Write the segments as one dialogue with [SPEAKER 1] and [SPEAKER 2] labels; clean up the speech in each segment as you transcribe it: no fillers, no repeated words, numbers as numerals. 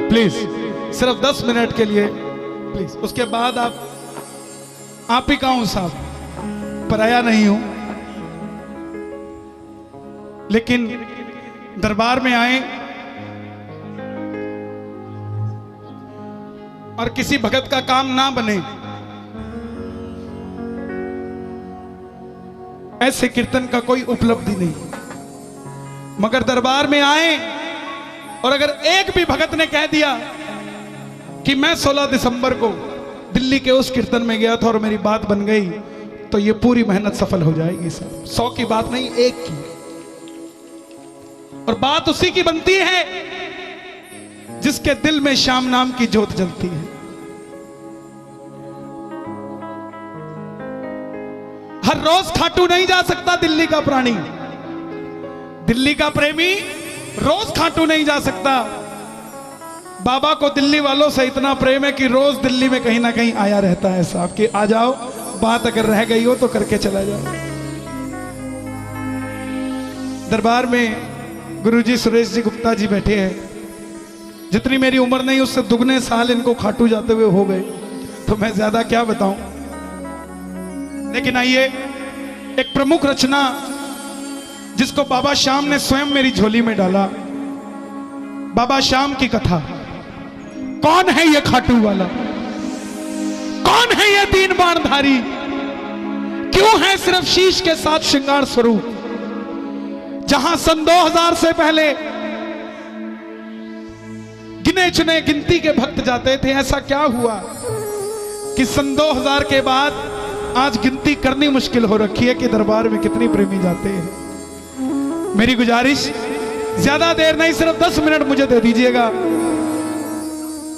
[SPEAKER 1] Please सिर्फ 10 minute के लिए प्लीज। उसके बाद आप ही का हूं साहब, पराया नहीं हूं, लेकिन दरबार में आए और किसी भगत का काम ना बने, ऐसे कीर्तन का कोई उपलब्धि नहीं। मगर दरबार में आए और अगर एक भी भगत ने कह दिया कि मैं 16 दिसंबर को दिल्ली के उस कीर्तन में गया था और मेरी बात बन गई, तो ये पूरी मेहनत सफल हो जाएगी साहब। 100 की बात नहीं, 1 की। और बात उसी की बनती है जिसके दिल में श्याम नाम की ज्योत जलती है। हर रोज खाटू नहीं जा सकता दिल्ली का प्राणी, दिल्ली का प्रेमी रोज खाटू नहीं जा सकता। बाबा को दिल्ली वालों से इतना प्रेम है कि रोज दिल्ली में कहीं ना कहीं आया रहता है साहब कि आ जाओ, बात अगर रह गई हो तो करके चला जाओ। दरबार में गुरुजी सुरेश जी गुप्ता जी बैठे हैं। जितनी मेरी उम्र नहीं उससे दुगने साल इनको खाटू जाते हुए हो गए, तो मैं ज्यादा क्या बताऊं। लेकिन आइए, एक प्रमुख रचना जिसको बाबा श्याम ने स्वयं मेरी झोली में डाला, बाबा श्याम की कथा। कौन है ये खाटू वाला, कौन है ये 3 बाणधारी, क्यों है सिर्फ शीश के साथ श्रृंगार स्वरूप। जहां सन 2000 से पहले गिने चुने गिनती के भक्त जाते थे, ऐसा क्या हुआ कि सन 2000 के बाद आज गिनती करनी मुश्किल हो रखी है कि दरबार में कितनी प्रेमी जाते हैं। मेरी गुजारिश, ज्यादा देर नहीं, सिर्फ 10 मिनट मुझे दे दीजिएगा।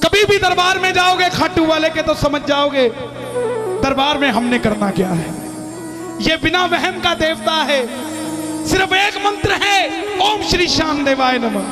[SPEAKER 1] कभी भी दरबार में जाओगे खाटू वाले के तो समझ जाओगे दरबार में हमने करना क्या है। ये बिना वहम का देवता है, सिर्फ एक मंत्र है, ओम श्री श्याम देवाय नमः।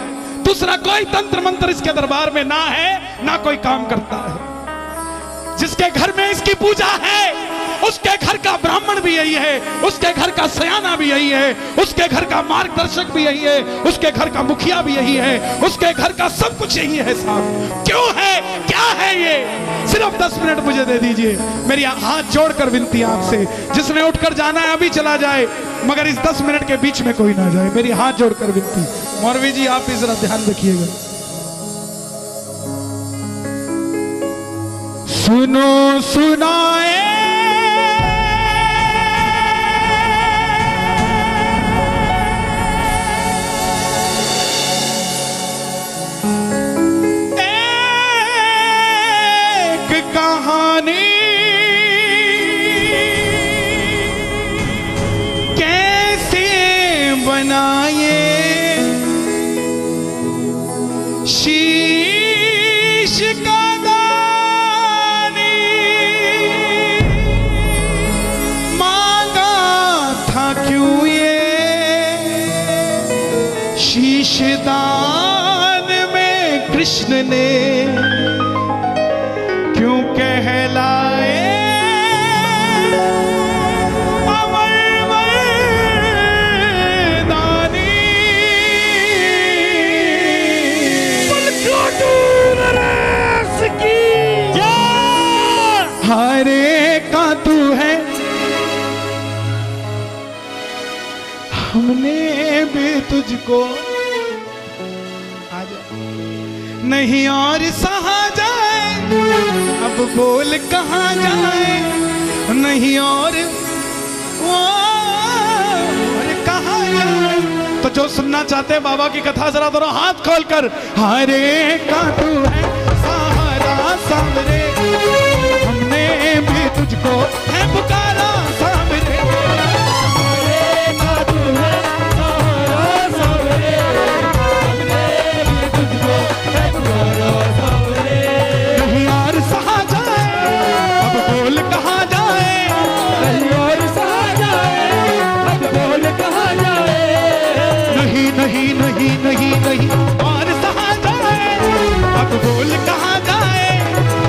[SPEAKER 1] दूसरा कोई तंत्र मंत्र इसके दरबार में ना है, ना कोई काम करता है। जिसके घर में इसकी पूजा है उसके घर का ब्राह्मण भी यही है, उसके घर का सयाना भी यही है, उसके घर का मार्गदर्शक भी यही है, उसके घर का मुखिया भी यही है, उसके घर का सब कुछ यही है साहब। क्यों है, क्या है ये? सिर्फ 10 मिनट मुझे दे दीजिए। मेरी हाथ जोड़कर विनती आपसे, जिसने उठकर जाना है अभी चला जाए, मगर इस 10 मिनट के बीच में कोई ना जाए। मेरी हाथ जोड़कर विनती। मौलवी जी आप भी जरा ध्यान रखिएगा। सुनो सुनाए कहानी, कैसे बनाए शीश का दानी, मांगा था क्यों ये शीश दान में कृष्ण ने, क्यों कहलाए अमर दानी। हरे का तू है, हमने भी तुझको नहीं और सहा जाए, अब बोल कहां जाए, नहीं और कहां जाए। तो जो सुनना चाहते हैं बाबा की कथा, जरा दोनों हाथ खोलकर, हरे का तू है सहारा सामरे, हमने भी तुझको है पुकारा सामरे। हरे का तू है सहारा सामरे, हमने भी तुझको है पुकारा सामरे। नहीं और सहा जाए, अब बोल कहां जाए, नहीं और सहा जाए, अब बोल कहां जाए। नहीं नहीं नहीं नहीं नहीं और सहा जाए, अब बोल कहां जाए,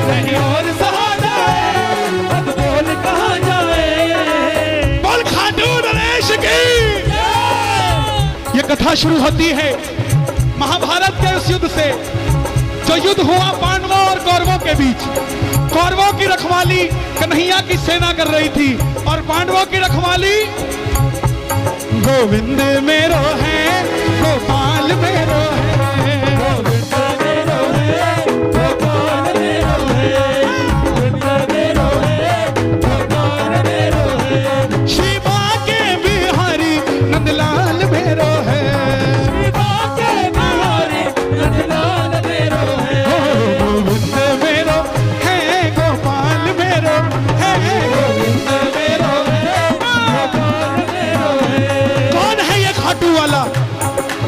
[SPEAKER 1] नहीं और सहा जाए, अब बोल कहां जाए। बोल खाटू नरेश की। ये कथा शुरू होती है महाभारत के उस युद्ध से, जो युद्ध हुआ पांडवों और कौरवों के बीच। कौरवों की रखवाली कन्हैया की सेना कर रही थी और पांडवों की रखवाली गोविंद मेरो है, गोपाल मेरो है, गोविंद मेरो है, गोपाल मेरो है, गोविंद मेरो है, गोपाल मेरो है, शिवा के बिहारी नंदलाल मेरो है, शिवा के बिहारी नंदलाल मेरो है, गोविंद मेरो है, गोपाल मेरो है, गोविंद मेरो है, गोपाल मेरो है। कौन है ये खाटू वाला?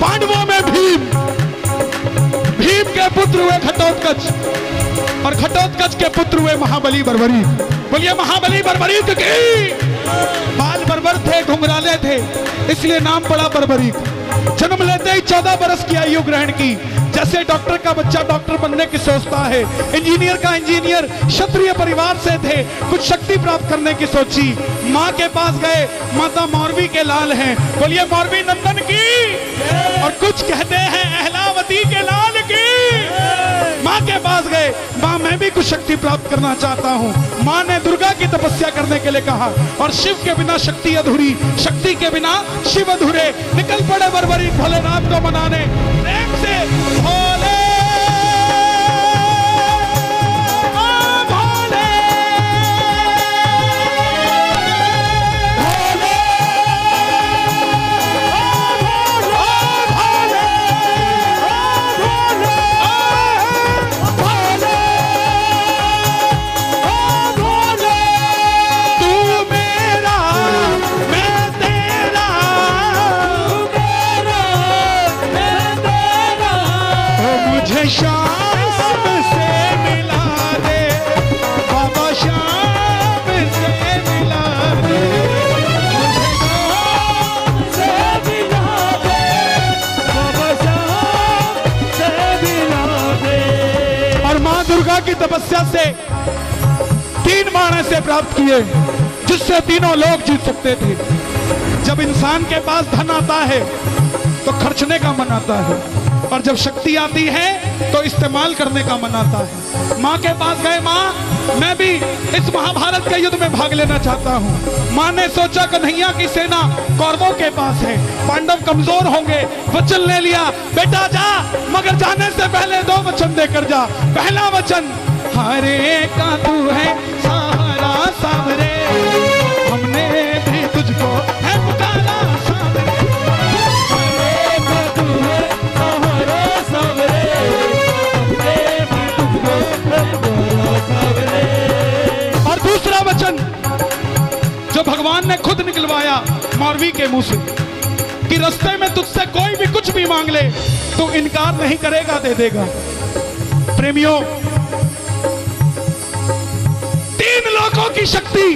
[SPEAKER 1] पांडवों में भीम, भीम के पुत्र हुए घटोत्कच और घटोत्कच के पुत्र हुए महाबली बर्बरी। बोलिए महाबली बर्बरीक की। बाल बर्बर थे, घुंघराले थे, इसलिए नाम पड़ा बर्बरीक। जन्म लेते ही 14 बरस की आयु ग्रहण की। जैसे डॉक्टर का बच्चा डॉक्टर बनने की सोचता है, इंजीनियर का इंजीनियर, क्षत्रिय परिवार से थे, कुछ शक्ति प्राप्त करने की सोची। माँ के पास गए, माता मौरवी के लाल हैं, बोलिए मौरवी नंदन की। और कुछ कहते हैं अहलावती के लाल की। माँ के पास गए, माँ मैं भी कुछ शक्ति प्राप्त करना चाहता हूँ। माँ ने दुर्गा की तपस्या करने के लिए कहा और शिव के बिना शक्ति अधूरी, शक्ति के बिना शिव अधूरे। निकल पड़े बर्बरी भोलेनाथ को मनाने। प्रेम से भोले शाम से मिला दे बाबा, शाम से मिला दे, शाम से मिला दे बाबा, शाम से मिला दे। और मां दुर्गा की तपस्या से 3 बाण ऐसे प्राप्त किए जिससे तीनों लोग जीत सकते थे। जब इंसान के पास धन आता है तो खर्चने का मन आता है, और जब शक्ति आती है तो इस्तेमाल करने का मन आता है। माँ के पास गए, माँ मैं भी इस महाभारत के युद्ध में भाग लेना चाहता हूँ। माँ ने सोचा कन्हैया की सेना कौरवों के पास है, पांडव कमजोर होंगे। वचन ले लिया, बेटा जा, मगर जाने से पहले 2 वचन देकर जा। पहला वचन, हरे का तू है सहारा सावरे, हमने भी तुझको है पुकारा सावरे। और दूसरा वचन जो भगवान ने खुद निकलवाया मौरवी के मुंह से कि रास्ते में तुझसे कोई भी कुछ भी मांग ले तो इनकार नहीं करेगा, दे देगा। प्रेमियों, 3 लोगों की शक्ति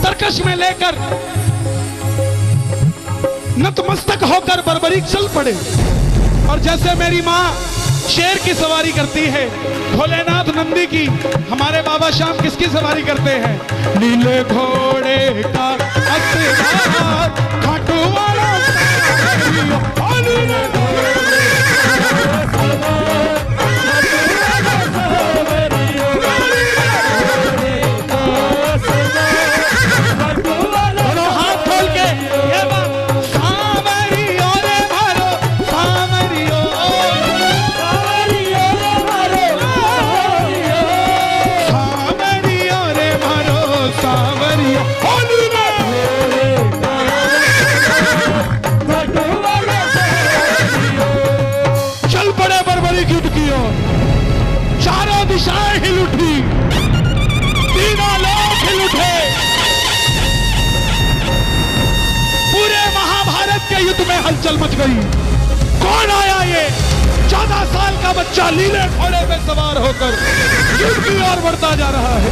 [SPEAKER 1] तरकश में लेकर नतमस्तक होकर बर्बरीक चल पड़े। और जैसे मेरी माँ शेर की सवारी करती है, भोलेनाथ नंदी की, हमारे बाबा श्याम किसकी सवारी करते हैं? नीले घोड़े का असवार खाटू वाला हाथ खोल के ये बात, सावरियो रे मारो सावरियो, सावरियो रे मारो सावरियो। चल पड़े बर्बरी युद्ध की ओर, चारों दिशाएं हिल उठी, तीनों लोग हिल उठे। पूरे महाभारत के युद्ध में हलचल मच गई। कौन आया ये 14 साल का बच्चा नीले घोड़े पे सवार होकर युद्ध की ओर बढ़ता जा रहा है?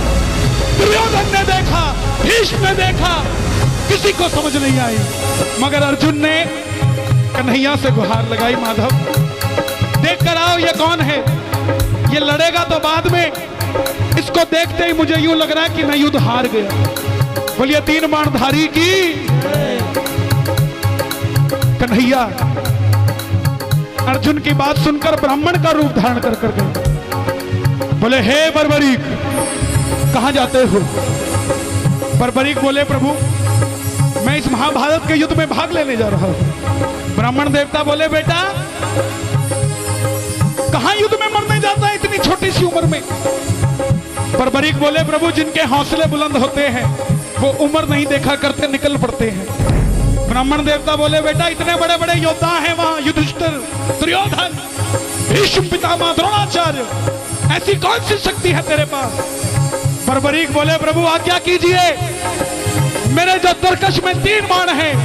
[SPEAKER 1] दुर्योधन ने देखा, भीष्म ने देखा, किसी को समझ नहीं आई, मगर अर्जुन ने कन्हैया से गुहार लगाई, माधव देख कर आओ ये कौन है। ये लड़ेगा तो बाद में, इसको देखते ही मुझे यूं लग रहा है कि मैं युद्ध हार गया। बोलिए 3 बाणधारी की। कन्हैया अर्जुन की बात सुनकर ब्राह्मण का रूप धारण कर कर गए। बोले हे बर्बरीक, कहां जाते हो? बर्बरीक बोले प्रभु मैं इस महाभारत के युद्ध में भाग लेने जा रहा हूं। ब्राह्मण देवता बोले बेटा कहां युद्ध में मरने जाता है इतनी छोटी सी उम्र में? बर्बरीक बोले प्रभु जिनके हौसले बुलंद होते हैं वो उम्र नहीं देखा करते, निकल पड़ते हैं। ब्राह्मण देवता बोले बेटा इतने बड़े बड़े योद्धा हैं वहां, युधिष्ठिर, दुर्योधन, भीष्म पितामह, द्रोणाचार्य, ऐसी कौन सी शक्ति है तेरे पास? बर्बरीक बोले प्रभु आज्ञा कीजिए, मेरे जो तरकश में 3 बाण हैं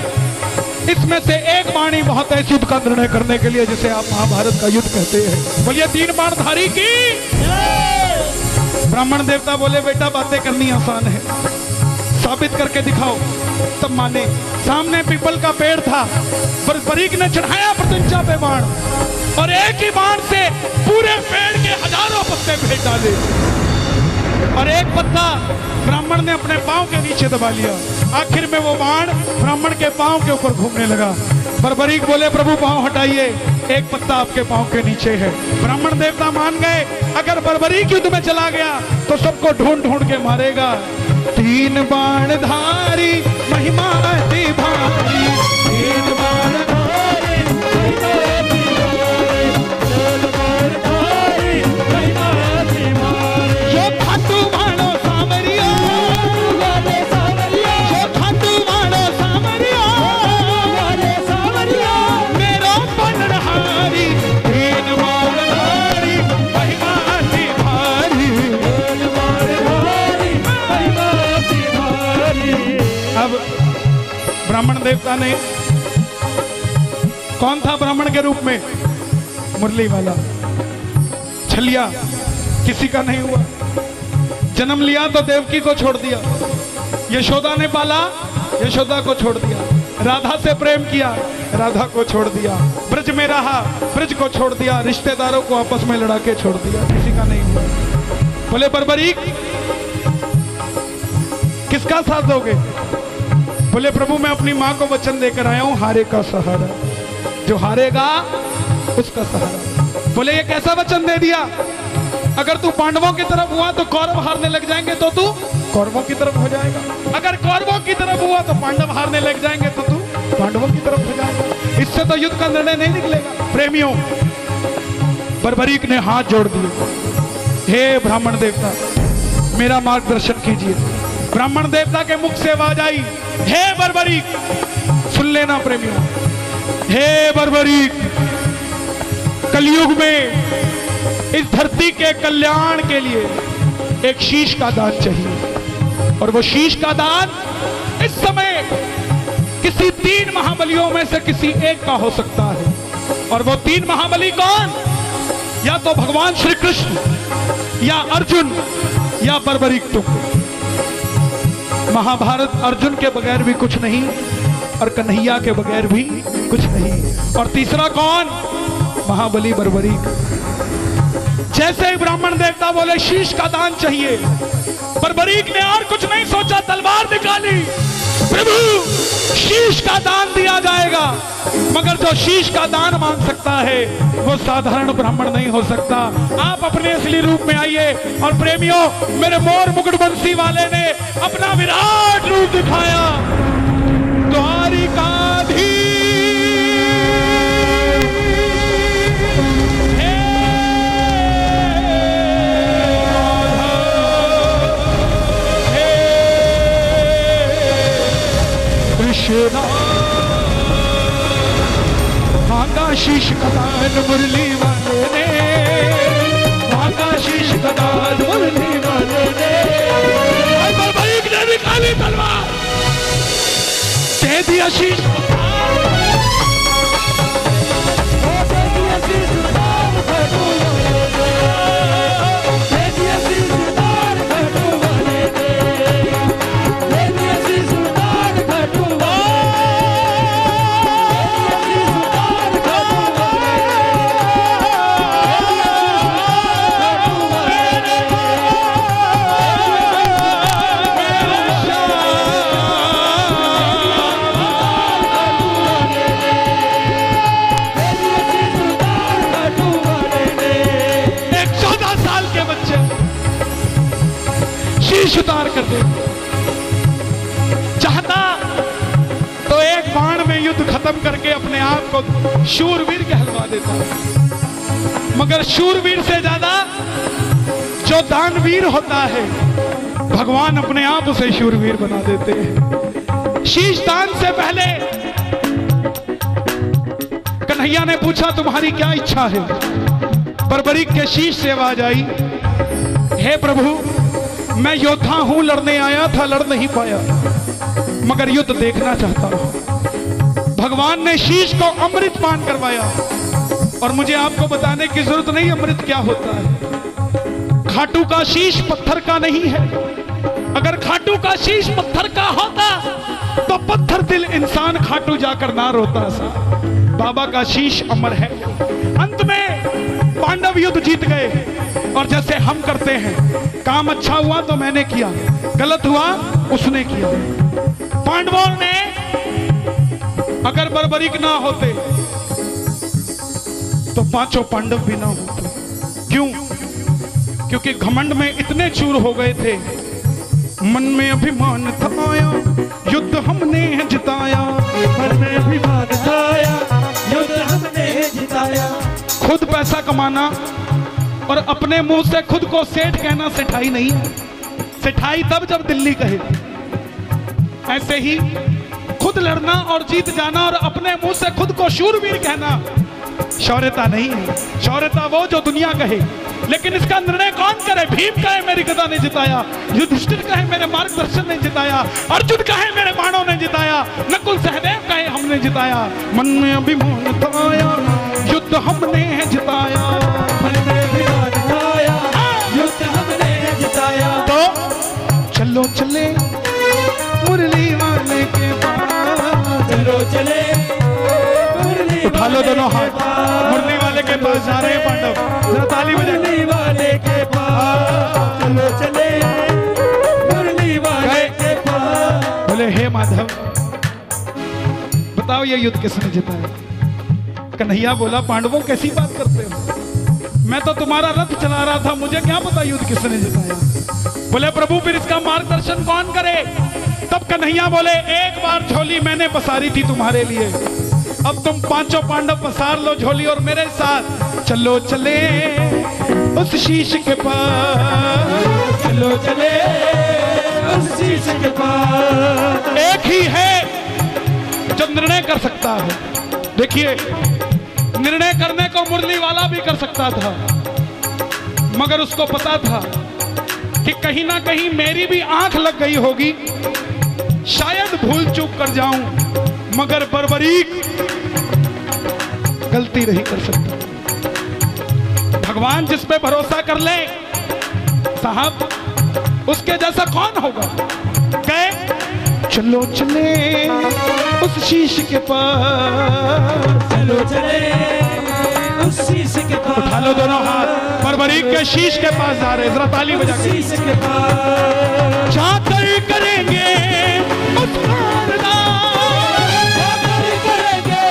[SPEAKER 1] इसमें से एक बाण ही बहुत है इस युद्ध का निर्णय करने के लिए जिसे आप महाभारत का युद्ध कहते हैं। बोलिए 3 बाणधारी की। ब्राह्मण देवता बोले बेटा बातें करनी आसान है, साबित करके दिखाओ। तब माने। सामने पीपल का पेड़ था, बर्बरीक ने चढ़ाया प्रत्यंचा पे बाण और एक ही बाण से पूरे पेड़ के हजारों पत्ते फेंक डाले और एक पत्ता ब्राह्मण ने अपने पांव के नीचे दबा लिया। आखिर में वो बाण ब्राह्मण के पांव के ऊपर घूमने लगा। बर्बरीक बोले प्रभु पांव हटाइए, एक पत्ता आपके पांव के नीचे है। ब्राह्मण देवता मान गए अगर बर्बरीक युद्ध में चला गया तो सबको ढूंढ ढूंढ के मारेगा। 3 बाणधारी महिमा अति भारी, 3 बाणधारी महिमा अति भारी, जो खाटू बाणो सामरिया, जो खाटू बाणो सामरिया, मेरो बनहारी, 3 बाणधारी महिमा अति भारी, 3 बाणधारी महिमा अति भारी। अब ब्राह्मण देवता ने, कौन था ब्राह्मण के रूप में? मुरली वाला, छलिया, किसी का नहीं हुआ। जन्म लिया तो देवकी को छोड़ दिया, यशोदा ने पाला, यशोदा को छोड़ दिया। राधा से प्रेम किया, राधा को छोड़ दिया। ब्रज में रहा, ब्रज को छोड़ दिया। रिश्तेदारों को आपस में लड़ा के छोड़ दिया, किसी का नहीं हुआ। बोले बर्बरीक किसका साथ दोगे? बोले प्रभु मैं अपनी मां को वचन देकर आया हूं, हारे का सहारा, जो हारेगा उसका सहारा। बोले ये कैसा वचन दे दिया? अगर तू पांडवों की तरफ हुआ तो कौरव हारने लग जाएंगे तो तू कौरवों की तरफ हो जाएगा, अगर कौरवों की तरफ हुआ तो पांडव हारने लग जाएंगे तो तू पांडवों की तरफ हो जाएगा। इससे तो युद्ध का निर्णय नहीं निकलेगा। प्रेमियों, बर्बरीक ने हाथ जोड़ दिए, हे ब्राह्मण देवता मेरा मार्गदर्शन कीजिए। ब्राह्मण देवता के मुख से आवाज आई, हे बर्बरीक, सुन लेना प्रेमियों, हे बर्बरीक, कलयुग में इस धरती के कल्याण के लिए एक शीश का दान चाहिए और वो शीश का दान इस समय किसी 3 महाबलियों में से किसी एक का हो सकता है। और वो 3 महाबली कौन? या तो भगवान श्री कृष्ण, या अर्जुन, या बर्बरीक तुम। महाभारत अर्जुन के बगैर भी कुछ नहीं और कन्हैया के बगैर भी कुछ नहीं। और तीसरा कौन? महाबली बर्बरीक। जैसे ही ब्राह्मण देवता बोले शीश का दान चाहिए, बर्बरीक ने और कुछ नहीं सोचा, तलवार निकाली, प्रभु शीश का दान दिया जाएगा। मगर जो शीश का दान मांग सकता है वो साधारण ब्राह्मण नहीं हो सकता। आप अपने असली रूप में आइए। और प्रेमियों, मेरे मोर मुकुट बंसी वाले ने अपना विराट रूप दिखाया। द्वारिकाधीश भागा शीश कदान मुरली वाले ने, भागा शीश कदान मुरली वाले ने। बर्बरीक ने निकाली तलवार, दे दिया शीश, शीश उतार कर दे। चाहता तो एक बाण में युद्ध खत्म करके अपने आप को शूरवीर कहलवा देता, मगर शूरवीर से ज्यादा जो दानवीर होता है भगवान अपने आप उसे शूरवीर बना देते हैं। शीश दान से पहले कन्हैया ने पूछा तुम्हारी क्या इच्छा है? बर्बरीक के शीश से आवाज आई, हे प्रभु मैं योद्धा हूं, लड़ने आया था, लड़ नहीं पाया, मगर युद्ध देखना चाहता हूं। भगवान ने शीश को अमृत पान करवाया, और मुझे आपको बताने की जरूरत नहीं अमृत क्या होता है। खाटू का शीश पत्थर का नहीं है। अगर खाटू का शीश पत्थर का होता तो पत्थर दिल इंसान खाटू जाकर ना रोता सा। बाबा का शीश अमर है। अंत में पांडव युद्ध जीत गए, और जैसे हम करते हैं, काम अच्छा हुआ तो मैंने किया, गलत हुआ उसने किया। पांडवों ने अगर बर्बरीक ना होते तो पांचों पांडव भी ना होते। क्यों? क्योंकि घमंड में इतने चूर हो गए थे, मन में अभिमान था आया, युद्ध हमने जिताया,
[SPEAKER 2] मन में अभिमान था आया, युद्ध हमने जिताया।
[SPEAKER 1] खुद पैसा कमाना और अपने मुंह से खुद को सेठ कहना सेठाई नहीं है। सेठाई तब जब दिल्ली कहे। ऐसे ही खुद लड़ना और जीत जाना और अपने मुंह से खुद को शूरवीर कहना शौर्यता नहीं है। शौर्यता वो जो दुनिया कहे, लेकिन इसका निर्णय कौन करे? भीम कहे मेरी गदा ने जिताया, युधिष्ठिर कहे मेरे मार्गदर्शन ने जिताया, अर्जुन कहे मेरे बाणों ने जिताया, नकुल सहदेव कहे हमने जिताया। मन में अभिमान था आया, युद्ध हमने जिताया,
[SPEAKER 2] मन में अभिमान था आया, युद्ध हमने जिताया।
[SPEAKER 1] तो चलो चले मुरली वाले के पास,
[SPEAKER 2] चलो चले
[SPEAKER 1] उठा लो दोनों हाथ, मुरली वाले के पास जा रहे हैं पांडव, जरा ताली बजा।
[SPEAKER 2] मुरली वाले के पास, चलो चले मुरली वाले के पास।
[SPEAKER 1] बोले हे माधव बताओ ये युद्ध किसने जिताया? कन्हैया बोला पांडवों कैसी बात करते हो, मैं तो तुम्हारा रथ चला रहा था, मुझे क्या पता युद्ध किसने जिताया। बोले प्रभु फिर इसका मार्गदर्शन कौन करे? तब कन्हैया बोले एक बार झोली मैंने पसारी थी तुम्हारे लिए, अब तुम पांचों पांडव पसार लो झोली और मेरे साथ चलो चले उस शीश के पास,
[SPEAKER 2] चलो चले उस शीश के पास।
[SPEAKER 1] एक ही है जो निर्णय कर सकता है। देखिए निर्णय करने को मुरली वाला भी कर सकता था, मगर उसको पता था कि कहीं ना कहीं मेरी भी आंख लग गई होगी, शायद भूल चूक कर जाऊं, मगर बर्बरीक गलती नहीं कर सकता। भगवान जिस पे भरोसा कर ले साहब, उसके जैसा कौन होगा? कहे चलो चले उस शीश के पास,
[SPEAKER 2] चलो चले उस शीश के पास।
[SPEAKER 1] उठा लो दोनों हाथ, बर्बरीक के शीश के पास जा रहे, जरा ताली बजा के।
[SPEAKER 2] शीश के पास
[SPEAKER 1] जाकर करेंगे उसका अरदास,
[SPEAKER 2] जाकर करेंगे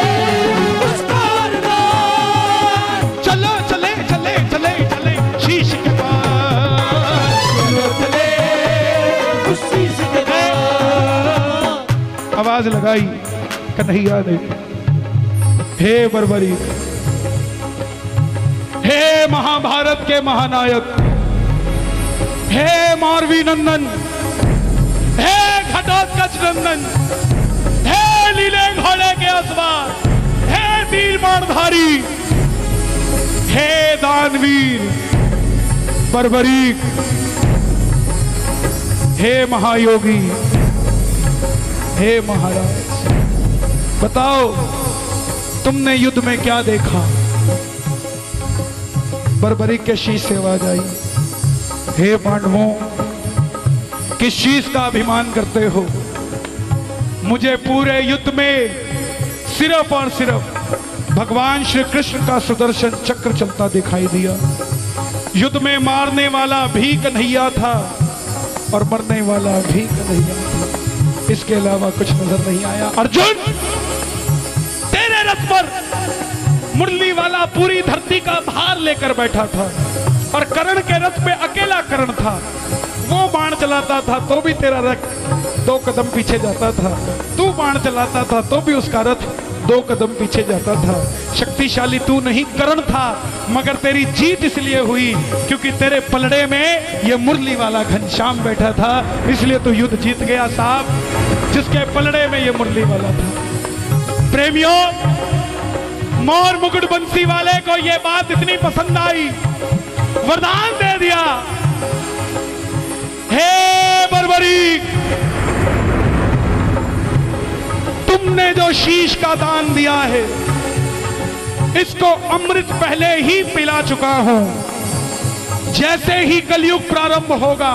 [SPEAKER 2] उसका अरदास।
[SPEAKER 1] चलो चले चले चले चले शीश के पास,
[SPEAKER 2] चलो चले उस शीश के पास।
[SPEAKER 1] आवाज लगाई कन्हैया ने, हे बर्बरीक, हे महाभारत के महानायक, हे मारवी नंदन, हे घटोत्कच नंदन, हे लीले घोड़े के असवार, हे तीर बाणधारी, हे दानवीर बर्बरीक, हे महायोगी, हे महाराज, बताओ तुमने युद्ध में क्या देखा? बर्बरीक के शीश से आवाज आई, हे पांडवों किस चीज का अभिमान करते हो? मुझे पूरे युद्ध में सिर्फ और सिर्फ भगवान श्री कृष्ण का सुदर्शन चक्र चलता दिखाई दिया। युद्ध में मारने वाला भी कन्हैया था और मरने वाला भी कन्हैया था, इसके अलावा कुछ नजर नहीं आया। अर्जुन तेरे रथ पर मुरली वाला पूरी धरती का भार लेकर बैठा था, और कर्ण के रथ पे अकेला कर्ण था। वो बाण चलाता था तो भी तेरा रथ 2 कदम पीछे जाता था, तू बाण चलाता था तो भी उसका रथ 2 कदम पीछे जाता था। शक्तिशाली तू नहीं कर्ण था, मगर तेरी जीत इसलिए हुई क्योंकि तेरे पलड़े में ये मुरली वाला घनश्याम बैठा था, इसलिए तू युद्ध जीत गया साहब, जिसके पलड़े में ये मुरली वाला था। प्रेमियों, मोर मुकुट बंसी वाले को ये बात इतनी पसंद आई, वरदान दे दिया, हे बर्बरीक, तुमने जो शीश का दान दिया है इसको अमृत पहले ही पिला चुका हूं। जैसे ही कलयुग प्रारंभ होगा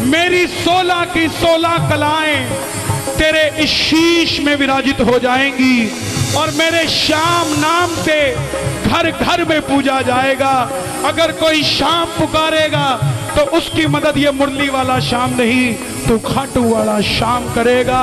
[SPEAKER 1] मेरी 16 की 16 कलाएं तेरे इस शीश में विराजित हो जाएंगी और मेरे श्याम नाम से घर घर में पूजा जाएगा। अगर कोई श्याम पुकारेगा तो उसकी मदद ये मुरली वाला श्याम नहीं, तू खाटू वाला श्याम करेगा।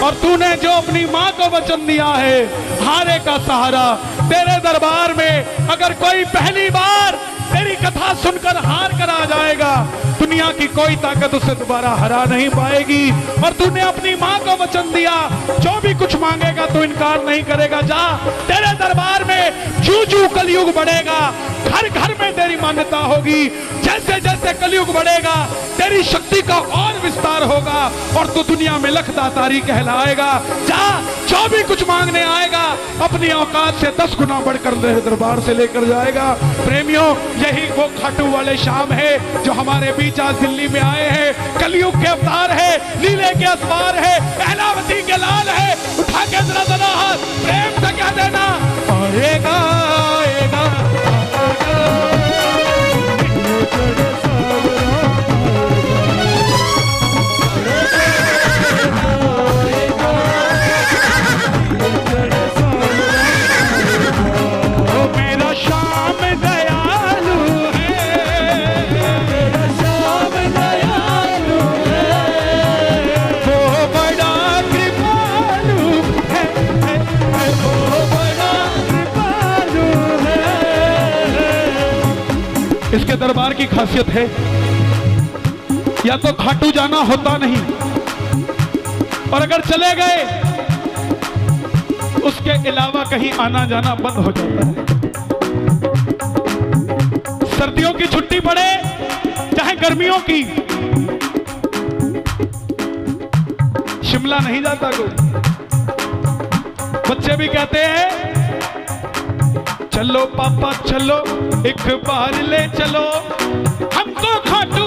[SPEAKER 1] और तूने जो अपनी मां को वचन दिया है हारे का सहारा, तेरे दरबार में अगर कोई पहली बार तेरी कथा सुनकर हार कर आ जाएगा, दुनिया की कोई ताकत उसे दोबारा हरा नहीं पाएगी। और तूने अपनी मां को वचन दिया जो भी कुछ मांगेगा तो इनकार नहीं करेगा। जा, तेरे दरबार में जू जू कलयुग बढ़ेगा, घर घर में तेरी मान्यता होगी। जैसे जैसे कलयुग बढ़ेगा तेरी शक्ति का और विस्तार होगा और तू दुनिया में लखदातारी कहलाएगा। जा, जो भी कुछ मांगने आएगा अपनी औकात से 10 गुना बढ़कर तेरे दरबार से लेकर जाएगा। प्रेमियों, यही वो खाटू वाले श्याम है जो हमारे बीच आज दिल्ली में आए हैं। कलयुग के अवतार है, लीले के असवार है, पहलावती के लाल है। उठा के जरा जरा हाथ प्रेम से कह देना, आएगा आएगा इसके दरबार की खासियत है, या तो खाटू जाना होता नहीं और अगर चले गए उसके अलावा कहीं आना जाना बंद हो जाता है। सर्दियों की छुट्टी पड़े चाहे गर्मियों की, शिमला नहीं जाता कोई। बच्चे भी कहते हैं चलो पापा चलो, एक बार ले चलो हमको खाटू